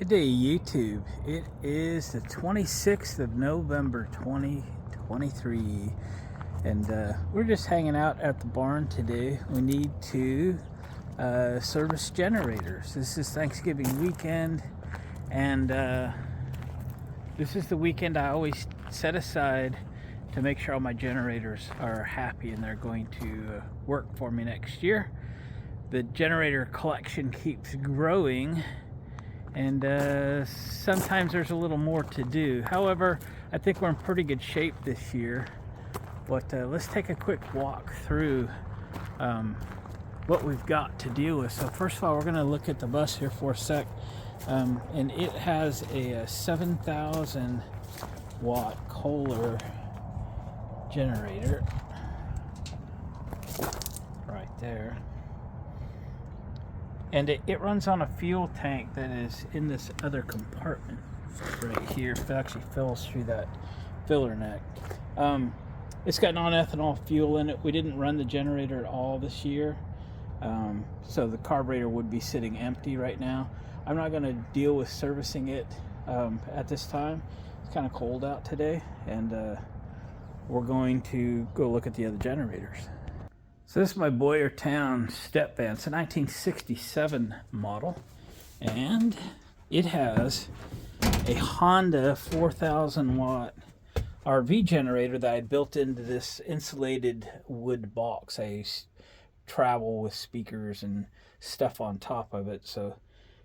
Good day, YouTube. It is the 26th of November 2023, and we're just hanging out at the barn today. We need to service generators. This is Thanksgiving weekend, and this is the weekend I always set aside to make sure all my generators are happy and they're going to work for me next year. The generator collection keeps growing, and sometimes there's a little more to do. However, I think we're in pretty good shape this year. But let's take a quick walk through what we've got to deal with. So first of all, we're going to look at the bus here for a sec, and it has a 7,000 watt Kohler generator right there. And it runs on a fuel tank that is in this other compartment right here. It actually fills through that filler neck. It's got non-ethanol fuel in it. We didn't run the generator at all this year, so the carburetor would be sitting empty right now. I'm not going to deal with servicing it at this time. It's kind of cold out today, and we're going to go look at the other generators. So this is my Boyertown step van. It's a 1967 model, and it has a Honda 4,000 watt RV generator that I built into this insulated wood box. I travel with speakers and stuff on top of it, so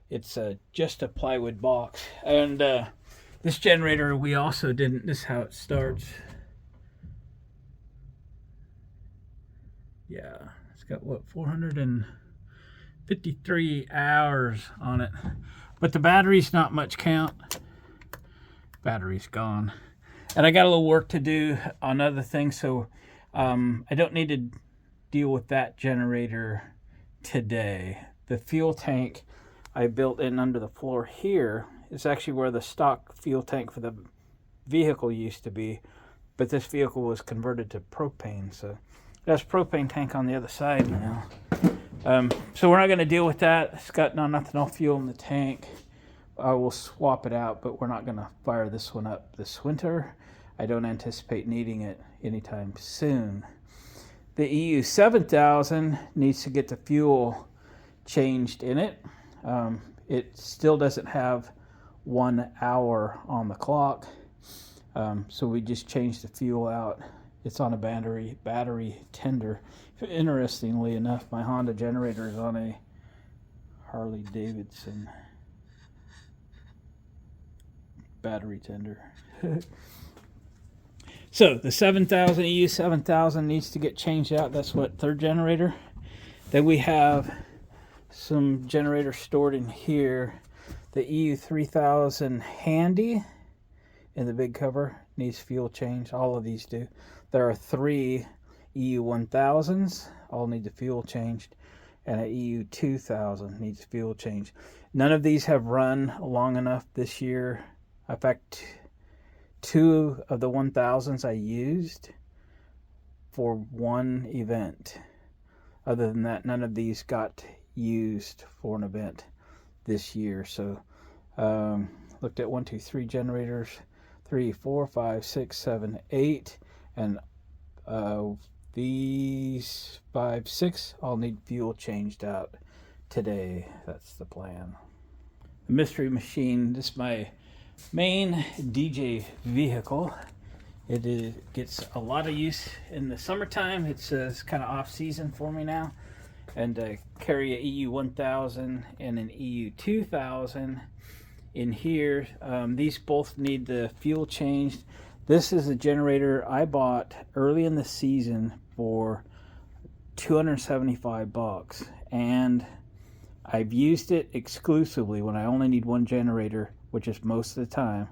it's just a plywood box. And this generator we also didn't, this is how it starts. Yeah, it's got what, 453 hours on it, but the battery's not much count. Battery's gone, and I got a little work to do on other things, so I don't need to deal with that generator today. The fuel tank I built in under the floor here is actually where the stock fuel tank for the vehicle used to be, but this vehicle was converted to propane, so that's propane tank on the other side now. So we're not going to deal with that. It's got non-ethanol fuel in the tank. I will swap it out, but we're not going to fire this one up this winter. I don't anticipate needing it anytime soon. The EU 7000 needs to get the fuel changed in it. It still doesn't have 1 hour on the clock, so we just changed the fuel out. It's on a battery tender. Interestingly enough, my Honda generator is on a Harley Davidson battery tender. So the 7000 EU 7000 needs to get changed out. That's what, third generator. Then we have some generators stored in here. The EU 3000 Handy in the big cover needs fuel change. All of these do. There are 3 EU 1000s, all need the fuel changed, and a EU 2000 needs fuel change. None of these have run long enough this year. In fact, 2 of the 1000s I used for one event. Other than that, none of these got used for an event this year. So looked at 1, 2, 3 generators, 3, 4, 5, 6, 7, 8, and these 5, 6 all need fuel changed out today. That's the plan. The mystery machine, this is my main DJ vehicle. It gets a lot of use in the summertime. It's kind of off season for me now, and carry a EU 1000 and an EU 2000 in here. These both need the fuel changed. This is a generator I bought early in the season for $275, and I've used it exclusively when I only need one generator, which is most of the time.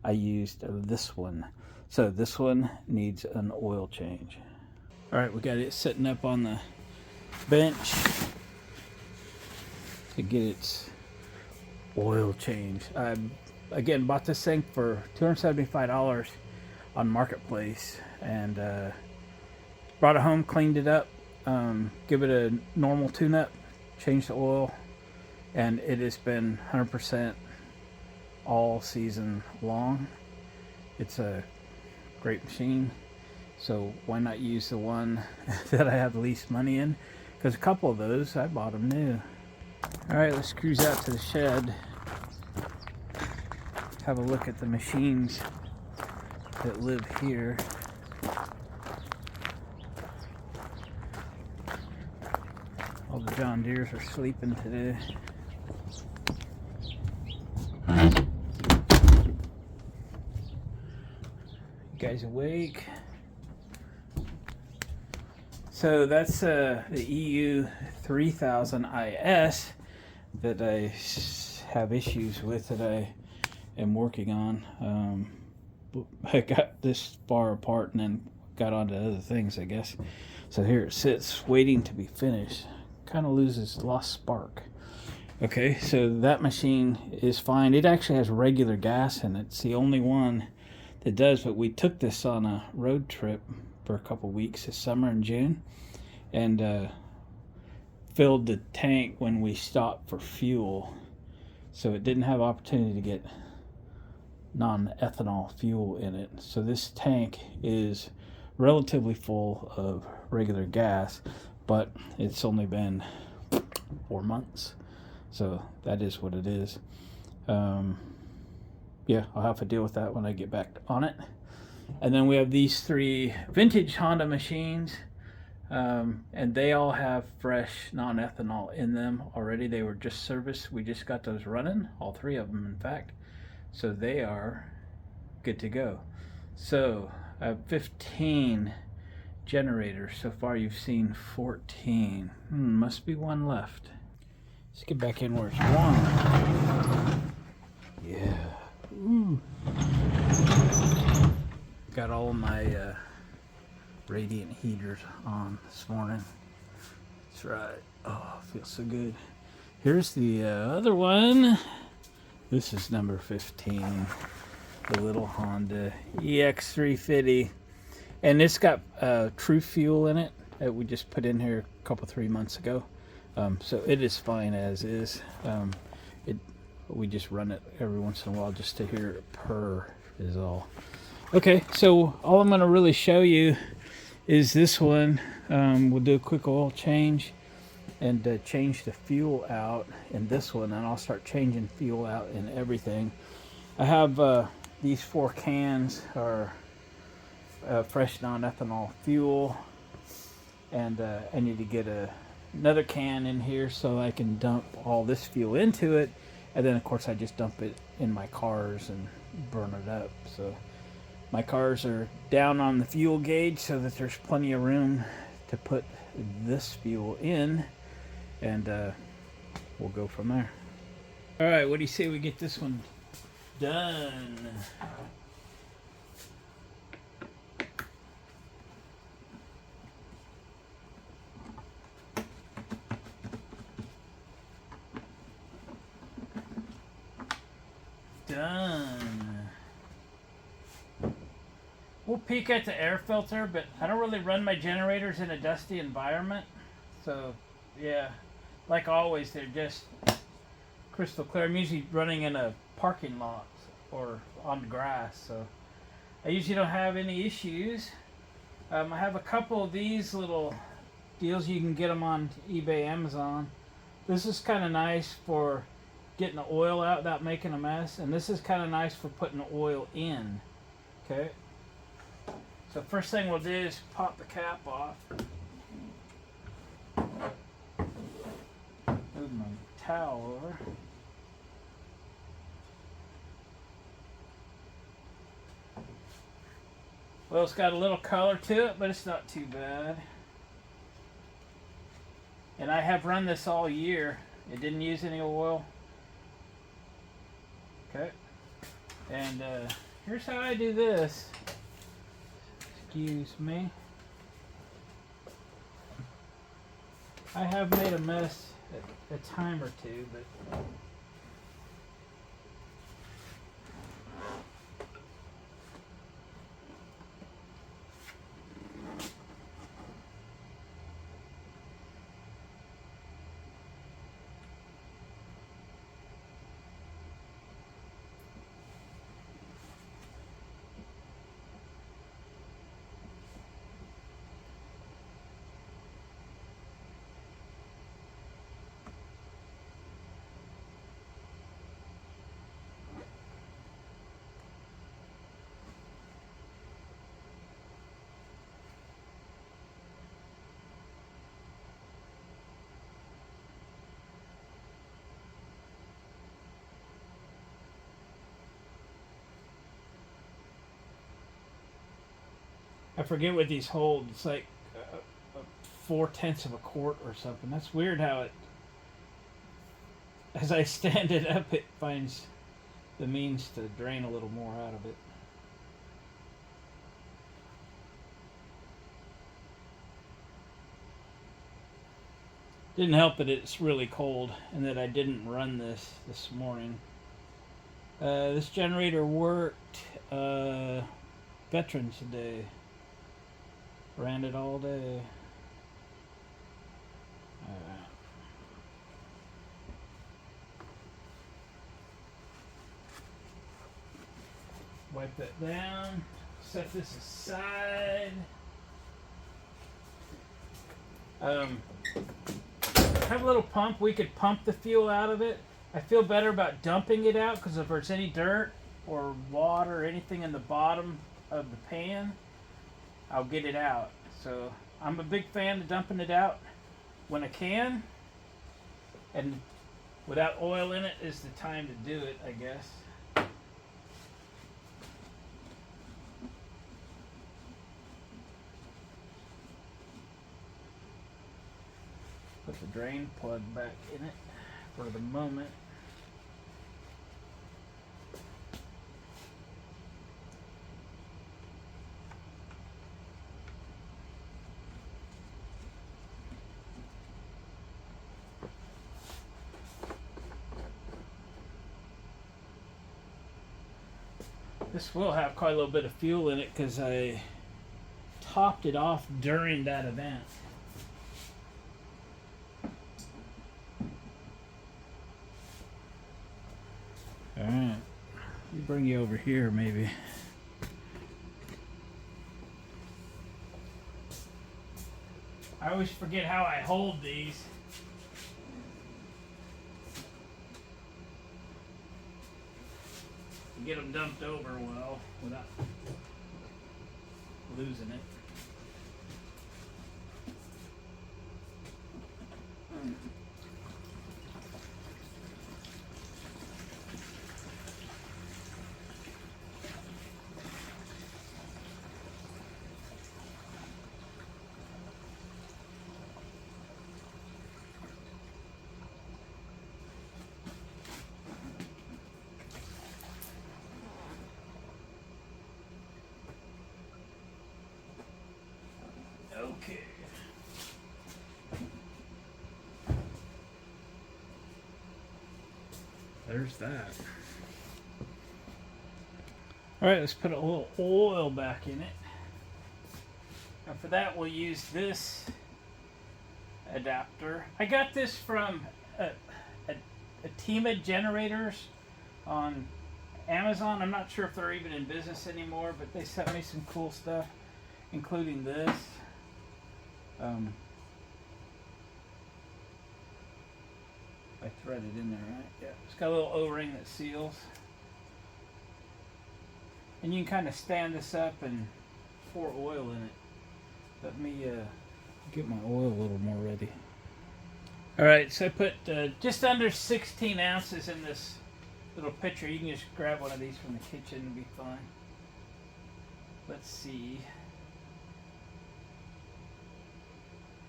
I used this one. So this one needs an oil change. All right, we got it sitting up on the bench to get its oil change. I again bought this thing for $275 on Marketplace, and brought it home, cleaned it up, give it a normal tune-up, changed the oil, and it has been 100% all season long. It's a great machine, so why not use the one that I have the least money in? Because a couple of those, I bought them new. All right, let's cruise out to the shed. Have a look at the machines that live here. All the John Deeres are sleeping today. You guys awake? So that's the EU 3000 IS that I have issues with, that I am working on. I got this far apart and then got onto other things, I guess. So here it sits waiting to be finished. Kind of lost spark. Okay, so that machine is fine. It actually has regular gas in it. It's the only one that does, but we took this on a road trip for a couple weeks this summer in June, and filled the tank when we stopped for fuel, so it didn't have opportunity to get non-ethanol fuel in it. So this tank is relatively full of regular gas, but it's only been 4 months, so that is what it is. Yeah, I'll have to deal with that when I get back on it. And then we have these 3 vintage Honda machines, and they all have fresh non-ethanol in them already. They were just serviced. We just got those running, all 3 of them in fact, so they are good to go. So I have 15 generators. So far you've seen 14. Must be 1 left. Let's get back in where it's warm. Yeah. Ooh. Got all of my radiant heaters on this morning. That's right. Oh, feels so good. Here's the other one. This is number 15. The little Honda EX350. And it's got True Fuel in it that we just put in here a couple, 3 months ago. So it is fine as is. We just run it every once in a while just to hear it purr is all. Okay, so all I'm going to really show you is this one. We'll do a quick oil change and change the fuel out in this one, and I'll start changing fuel out in everything. I have these 4 cans are fresh non-ethanol fuel, and I need to get another can in here so I can dump all this fuel into it, and then of course I just dump it in my cars and burn it up. So my cars are down on the fuel gauge so that there's plenty of room to put this fuel in, and we'll go from there. All right, what do you say we get this one done? Done. We'll peek at the air filter, but I don't really run my generators in a dusty environment. So, yeah, like always, they're just crystal clear. I'm usually running in a parking lot or on the grass, so I usually don't have any issues. I have a couple of these little deals. You can get them on eBay, Amazon. This is kind of nice for getting the oil out without making a mess, and this is kind of nice for putting the oil in. Okay, so first thing we'll do is pop the cap off. Move my towel over. Well, it's got a little color to it, but it's not too bad. And I have run this all year. It didn't use any oil. Okay. And here's how I do this. Excuse me. I have made a mess a time or two, but I forget what these hold. It's like 4/10 of a quart or something. That's weird how it, as I stand it up, it finds the means to drain a little more out of it. Didn't help that it's really cold and that I didn't run this morning. This generator worked Veterans Day. Ran it all day. Wipe that down. Set this aside. Have a little pump. We could pump the fuel out of it. I feel better about dumping it out because if there's any dirt or water or anything in the bottom of the pan, I'll get it out. So I'm a big fan of dumping it out when I can, and without oil in it is the time to do it, I guess. Put the drain plug back in it for the moment. This will have quite a little bit of fuel in it because I topped it off during that event. Alright, let me bring you over here maybe. I always forget how I hold these. Get them dumped over well without losing it. Okay. There's that. Alright, let's put a little oil back in it. And for that we'll use this adapter. I got this from a team of generators on Amazon. I'm not sure if they're even in business anymore, but they sent me some cool stuff, including this. I threaded in there, right? Yeah. It's got a little O-ring that seals. And you can kind of stand this up and pour oil in it. Let me get my oil a little more ready. Alright, so I put just under 16 ounces in this little pitcher. You can just grab one of these from the kitchen and be fine. Let's see.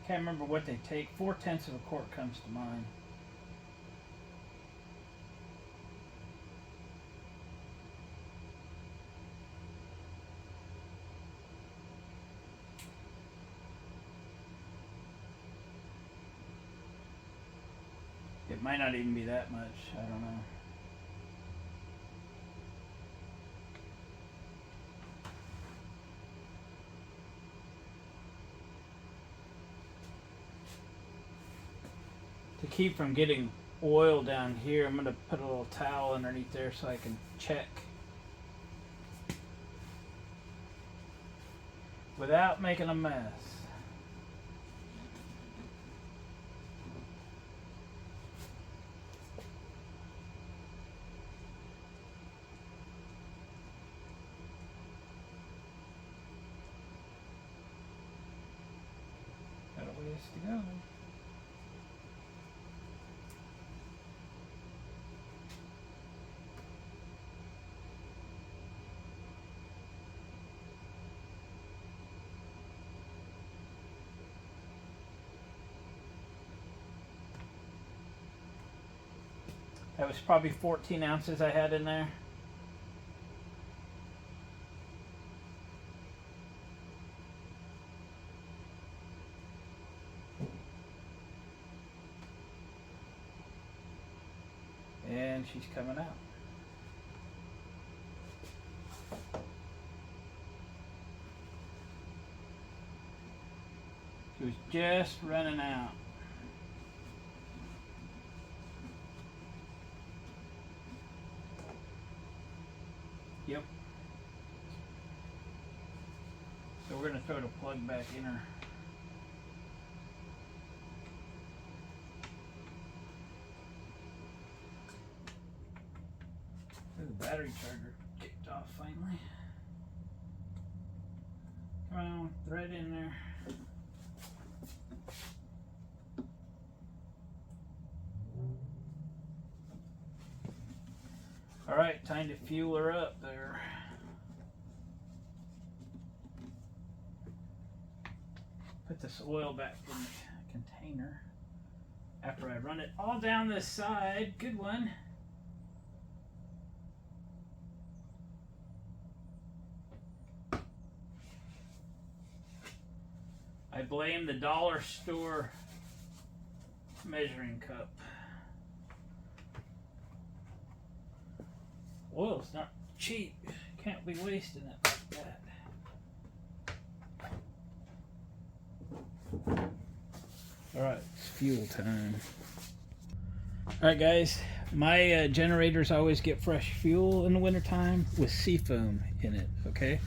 Can't remember what they take. 4/10 of a quart comes to mind. It might not even be that much. I don't know. To keep from getting oil down here, I'm going to put a little towel underneath there so I can check without making a mess. Got a ways to go. That was probably 14 ounces I had in there. And she's coming out. She was just running out. Yep. So we're going to throw the plug back in her. The battery charger kicked off finally. Come on, thread in there. All right, time to fuel her up there. Put this oil back in the container after I run it all down this side. Good one. I blame the dollar store measuring cup. Oil's not cheap. Can't be wasting it like that. Alright, it's fuel time. Alright guys, my generators always get fresh fuel in the wintertime with seafoam in it, okay?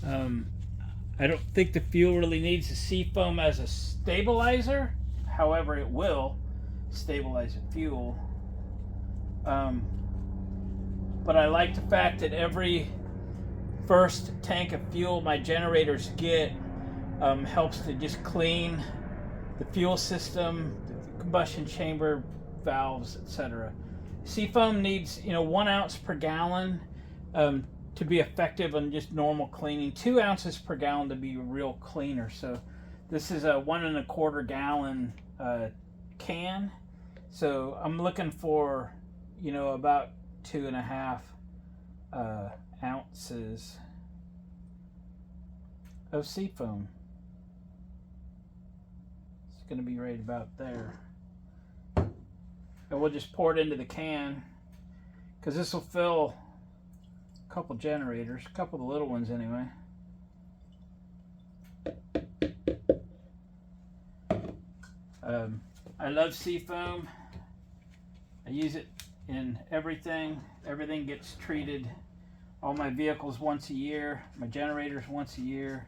I don't think the fuel really needs the seafoam as a stabilizer. However, it will stabilize the fuel. But I like the fact that every first tank of fuel my generators get helps to just clean the fuel system, the combustion chamber, valves, etc. Seafoam needs 1 ounce per gallon to be effective on just normal cleaning. 2 ounces per gallon to be a real cleaner. So this is a 1 1/4 gallon can. So I'm looking for about 2.5 ounces of seafoam. It's going to be right about there. And we'll just pour it into the can because this will fill a couple generators, a couple of the little ones anyway. I love seafoam. I use it in everything. Everything gets treated. All my vehicles once a year, my generators once a year,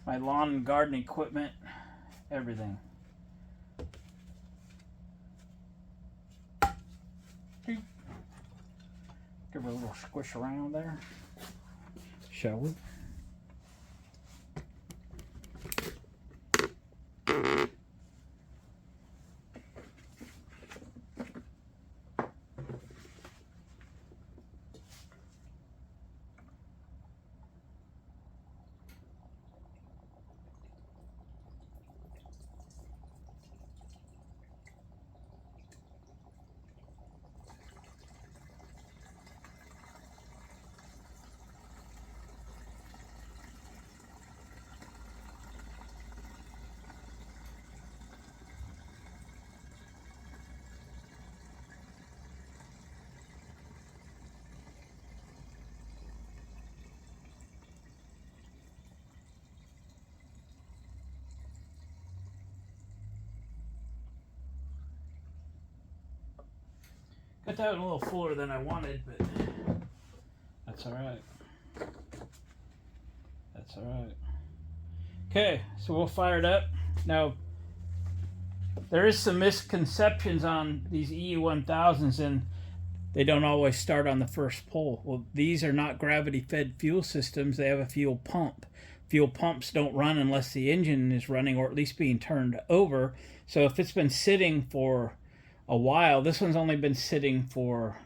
my lawn and garden equipment, everything. Give her a little squish around there, shall we? Got that one a little fuller than I wanted, but that's all right. That's all right. Okay, so we'll fire it up. Now, there is some misconceptions on these EU1000s, and they don't always start on the first pull. Well, these are not gravity-fed fuel systems. They have a fuel pump. Fuel pumps don't run unless the engine is running or at least being turned over. So if it's been sitting for a while, this one's only been sitting for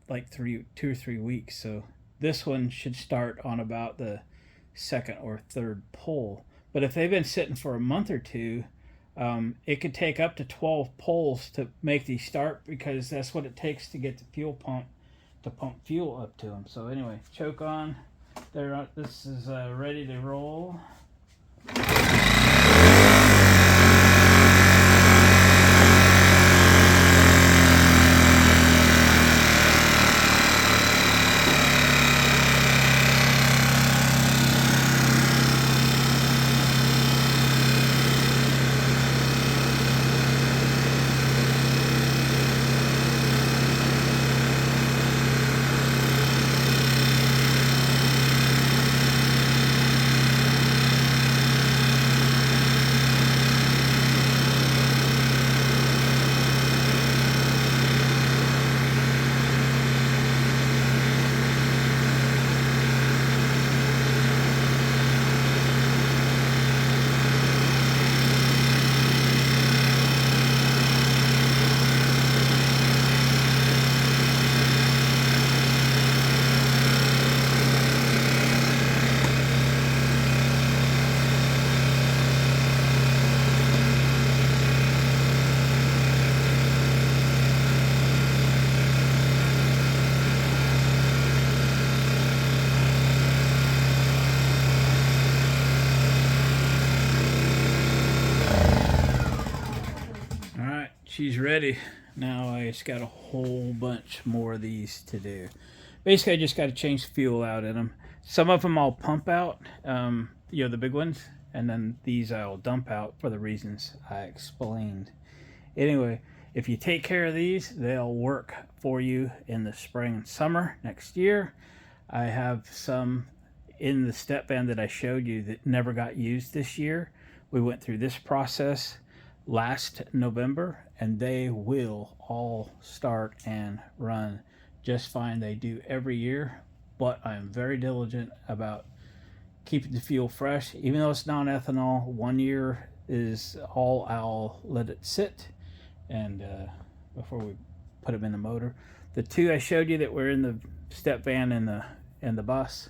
like 2 or 3 weeks. So this one should start on about the second or third pull. But if they've been sitting for a month or two, It could take up to 12 pulls to make these start, because that's what it takes to get the fuel pump to pump fuel up to them. So anyway, choke on. This is ready to roll. She's ready. Now I just got a whole bunch more of these to do. Basically, I just got to change the fuel out in them. Some of them I'll pump out, the big ones, and then these I'll dump out for the reasons I explained. Anyway, if you take care of these, they'll work for you in the spring and summer next year. I have some in the step van that I showed you that never got used this year. We went through this process last November, and they will all start and run just fine. They do every year, but I'm very diligent about keeping the fuel fresh. Even though it's non-ethanol, 1 year is all I'll let it sit, and before we put them in the motor. The two I showed you that were in the step van and the bus,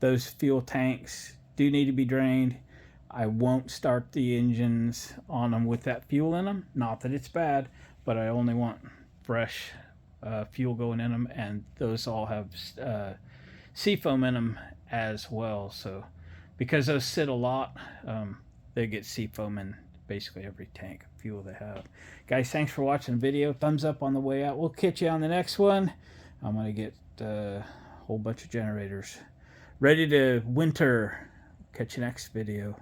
those fuel tanks do need to be drained. I won't start the engines on them with that fuel in them. Not that it's bad, but I only want fresh fuel going in them, and those all have seafoam in them as well. So because those sit a lot, they get seafoam in basically every tank of fuel they have. Guys, thanks for watching the video. Thumbs up on the way out. We'll catch you on the next one. I'm going to get a whole bunch of generators ready to winter. Catch you next video.